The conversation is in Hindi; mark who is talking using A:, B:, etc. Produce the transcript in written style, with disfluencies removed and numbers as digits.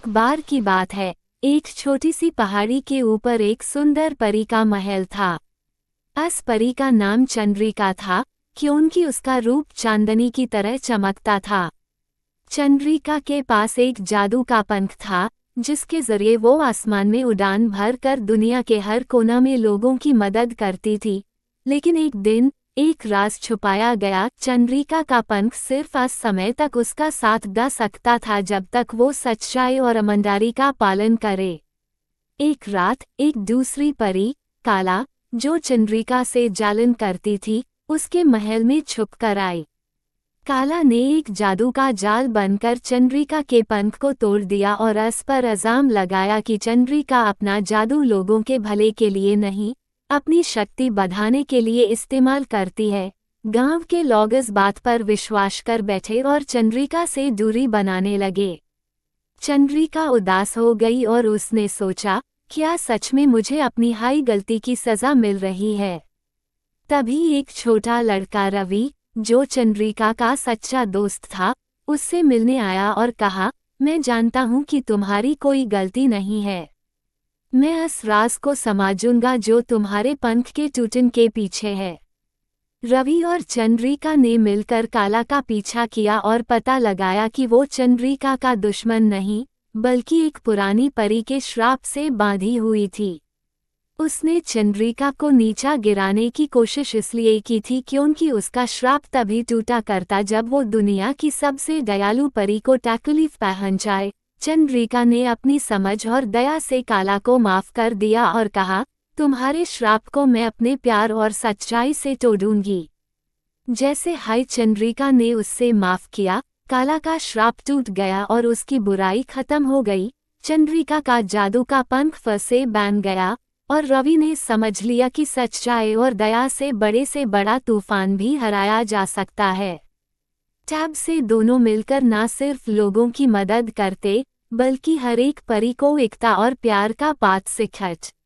A: एक बार की बात है, एक छोटी सी पहाड़ी के ऊपर एक सुंदर परी का महल था। उस परी का नाम चंद्रिका था, क्योंकि उसका रूप चांदनी की तरह चमकता था। चंद्रिका के पास एक जादू का पंख था, जिसके जरिए वो आसमान में उड़ान भर कर दुनिया के हर कोना में लोगों की मदद करती थी। लेकिन एक दिन एक राज छुपाया गया। चंद्रिका का पंख सिर्फ उस समय तक उसका साथ दे सकता था जब तक वो सच्चाई और ईमानदारी का पालन करे। एक रात एक दूसरी परी, काला, जो चंद्रिका से जलन करती थी, उसके महल में छुप कर आई। काला ने एक जादू का जाल बनकर चंद्रिका के पंख को तोड़ दिया और इस पर इल्जाम लगाया कि चंद्रिका अपना जादू लोगों के भले के लिए नहीं, अपनी शक्ति बढ़ाने के लिए इस्तेमाल करती है। गांव के लोग इस बात पर विश्वास कर बैठे और चंद्रिका से दूरी बनाने लगे। चंद्रिका उदास हो गई और उसने सोचा, क्या सच में मुझे अपनी हाई गलती की सजा मिल रही है? तभी एक छोटा लड़का रवि, जो चंद्रिका का सच्चा दोस्त था, उससे मिलने आया और कहा, मैं जानता हूँ कि तुम्हारी कोई गलती नहीं है। मैं इस राज को समझूंगा जो तुम्हारे पंख के टूटने के पीछे है। रवि और चंद्रिका ने मिलकर काला का पीछा किया और पता लगाया कि वो चंद्रिका का दुश्मन नहीं, बल्कि एक पुरानी परी के श्राप से बांधी हुई थी। उसने चंद्रिका को नीचा गिराने की कोशिश इसलिए की थी क्योंकि उसका श्राप तभी टूटा करता जब वो दुनिया की सबसे दयालु परी को तकलीफ पहुंचाए। चंद्रिका ने अपनी समझ और दया से काला को माफ कर दिया और कहा, तुम्हारे श्राप को मैं अपने प्यार और सच्चाई से तोड़ूंगी। जैसे हाई चंद्रिका ने उससे माफ किया, काला का श्राप टूट गया और उसकी बुराई खत्म हो गई। चंद्रिका का जादू का पंख फिर से बन गया और रवि ने समझ लिया कि सच्चाई और दया से बड़ा तूफान भी हराया जा सकता है। तब से दोनों मिलकर न सिर्फ लोगों की मदद करते, बल्कि हर एक परी को एकता और प्यार का पाठ सिखाते।